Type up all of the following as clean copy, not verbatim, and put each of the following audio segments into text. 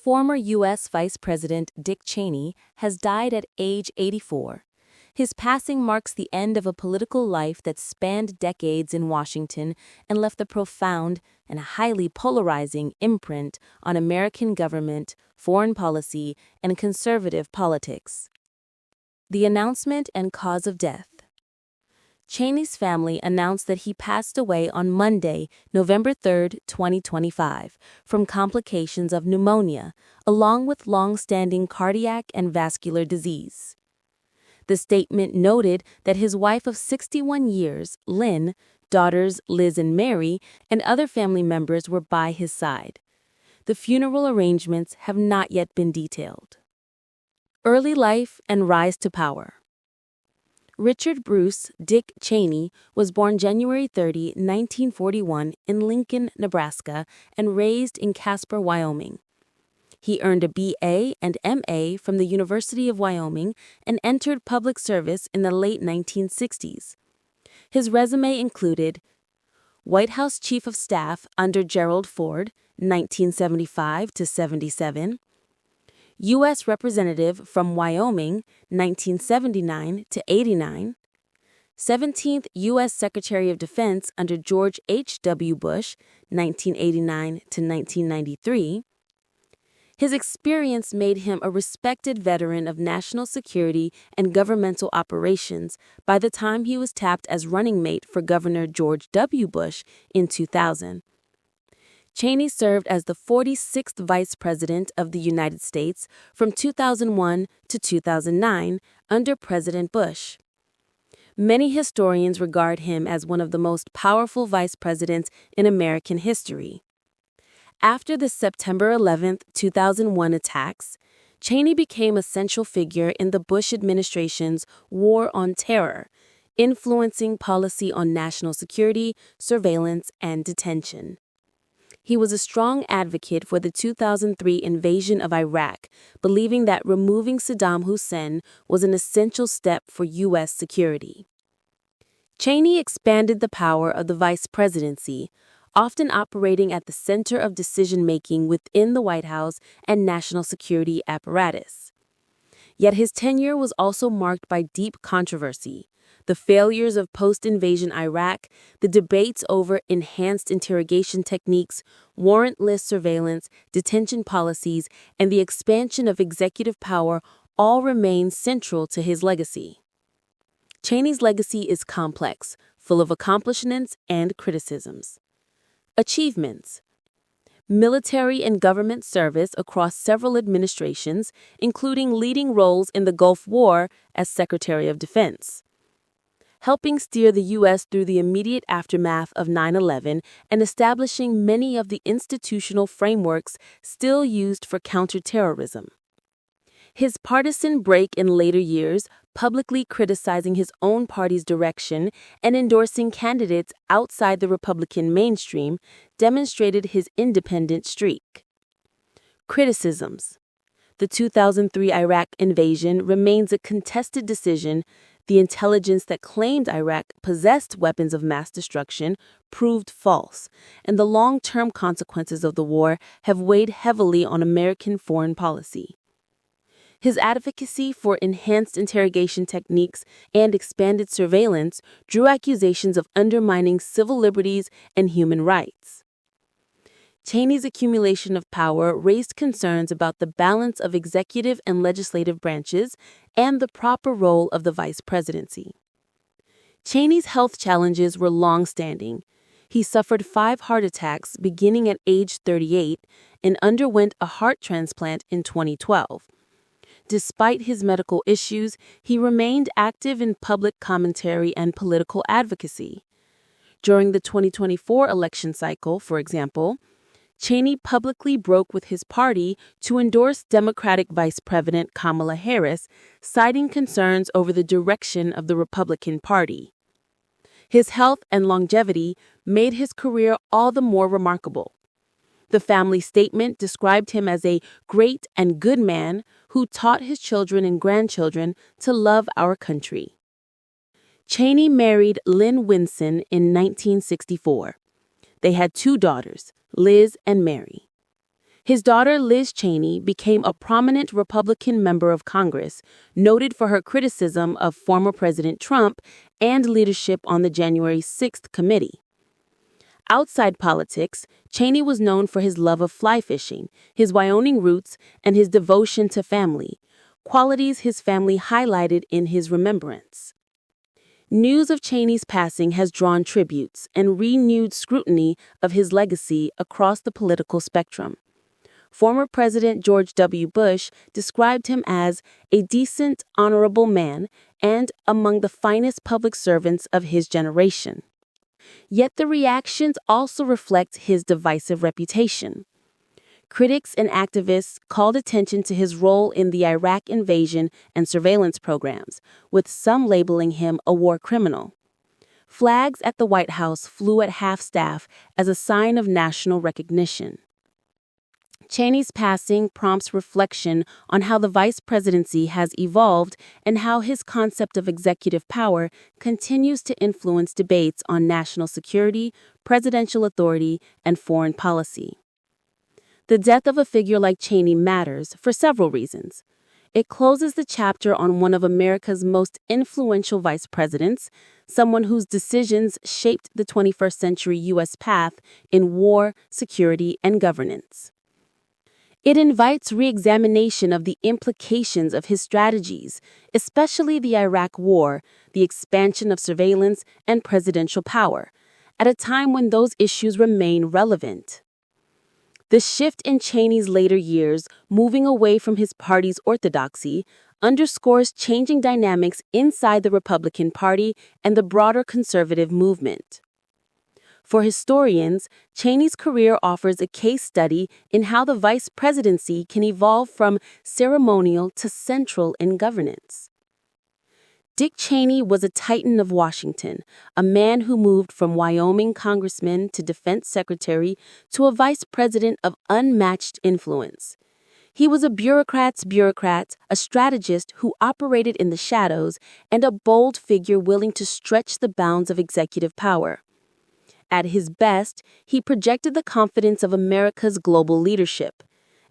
Former U.S. Vice President Dick Cheney has died at age 84. His passing marks the end of a political life that spanned decades in Washington and left a profound and highly polarizing imprint on American government, foreign policy, and conservative politics. The announcement and cause of death. Cheney's family announced that he passed away on Monday, November 3, 2025, from complications of pneumonia, along with long-standing cardiac and vascular disease. The statement noted that his wife of 61 years, Lynn, daughters Liz and Mary, and other family members were by his side. The funeral arrangements have not yet been detailed. Early life and rise to power. Richard Bruce Dick Cheney was born January 30, 1941 in Lincoln, Nebraska, and raised in Casper, Wyoming. He earned a B.A. and M.A. from the University of Wyoming and entered public service in the late 1960s. His resume included White House Chief of Staff under Gerald Ford, 1975 to 77, U.S. Representative from Wyoming, 1979 to 89, 17th U.S. Secretary of Defense under George H.W. Bush, 1989 to 1993. His experience made him a respected veteran of national security and governmental operations by the time he was tapped as running mate for Governor George W. Bush in 2000. Cheney served as the 46th Vice President of the United States from 2001 to 2009 under President Bush. Many historians regard him as one of the most powerful vice presidents in American history. After the September 11, 2001 attacks, Cheney became a central figure in the Bush administration's war on terror, influencing policy on national security, surveillance, and detention. He was a strong advocate for the 2003 invasion of Iraq, believing that removing Saddam Hussein was an essential step for U.S. security. Cheney expanded the power of the vice presidency, often operating at the center of decision-making within the White House and national security apparatus. Yet his tenure was also marked by deep controversy. The failures of post-invasion Iraq, the debates over enhanced interrogation techniques, warrantless surveillance, detention policies, and the expansion of executive power all remain central to his legacy. Cheney's legacy is complex, full of accomplishments and criticisms. Achievements. Military and government service across several administrations, including leading roles in the Gulf War as Secretary of Defense. Helping steer the U.S. through the immediate aftermath of 9/11 and establishing many of the institutional frameworks still used for counterterrorism. His partisan break in later years, publicly criticizing his own party's direction and endorsing candidates outside the Republican mainstream, demonstrated his independent streak. Criticisms. The 2003 Iraq invasion remains a contested decision. The intelligence that claimed Iraq possessed weapons of mass destruction proved false, and the long-term consequences of the war have weighed heavily on American foreign policy. His advocacy for enhanced interrogation techniques and expanded surveillance drew accusations of undermining civil liberties and human rights. Cheney's accumulation of power raised concerns about the balance of executive and legislative branches and the proper role of the vice presidency. Cheney's health challenges were long-standing. He suffered 5 heart attacks beginning at age 38 and underwent a heart transplant in 2012. Despite his medical issues, he remained active in public commentary and political advocacy. During the 2024 election cycle, for example, Cheney publicly broke with his party to endorse Democratic Vice President Kamala Harris, citing concerns over the direction of the Republican Party. His health and longevity made his career all the more remarkable. The family statement described him as a great and good man who taught his children and grandchildren to love our country. Cheney married Lynn Winson in 1964. They had 2 daughters, Liz and Mary. His daughter, Liz Cheney, became a prominent Republican member of Congress, noted for her criticism of former President Trump and leadership on the January 6th committee. Outside politics, Cheney was known for his love of fly fishing, his Wyoming roots, and his devotion to family, qualities his family highlighted in his remembrance. News of Cheney's passing has drawn tributes and renewed scrutiny of his legacy across the political spectrum. Former President George W. Bush described him as a decent, honorable man and among the finest public servants of his generation. Yet the reactions also reflect his divisive reputation. Critics and activists called attention to his role in the Iraq invasion and surveillance programs, with some labeling him a war criminal. Flags at the White House flew at half-staff as a sign of national recognition. Cheney's passing prompts reflection on how the vice presidency has evolved and how his concept of executive power continues to influence debates on national security, presidential authority, and foreign policy. The death of a figure like Cheney matters for several reasons. It closes the chapter on one of America's most influential vice presidents, someone whose decisions shaped the 21st century U.S. path in war, security, and governance. It invites re-examination of the implications of his strategies, especially the Iraq War, the expansion of surveillance, and presidential power, at a time when those issues remain relevant. The shift in Cheney's later years, moving away from his party's orthodoxy, underscores changing dynamics inside the Republican Party and the broader conservative movement. For historians, Cheney's career offers a case study in how the vice presidency can evolve from ceremonial to central in governance. Dick Cheney was a titan of Washington, a man who moved from Wyoming congressman to defense secretary to a vice president of unmatched influence. He was a bureaucrat's bureaucrat, a strategist who operated in the shadows, and a bold figure willing to stretch the bounds of executive power. At his best, he projected the confidence of America's global leadership.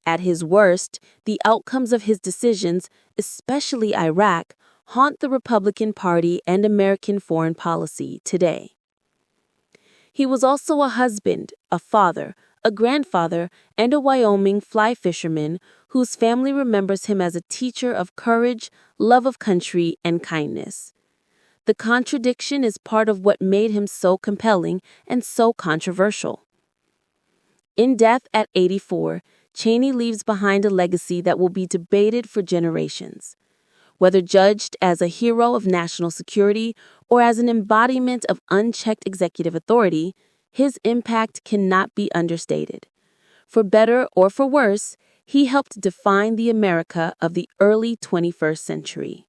At his worst, the outcomes of his decisions, especially Iraq, haunt the Republican Party and American foreign policy today. He was also a husband, a father, a grandfather, and a Wyoming fly fisherman whose family remembers him as a teacher of courage, love of country, and kindness. The contradiction is part of what made him so compelling and so controversial. In death at 84, Cheney leaves behind a legacy that will be debated for generations. Whether judged as a hero of national security or as an embodiment of unchecked executive authority, his impact cannot be understated. For better or for worse, he helped define the America of the early 21st century.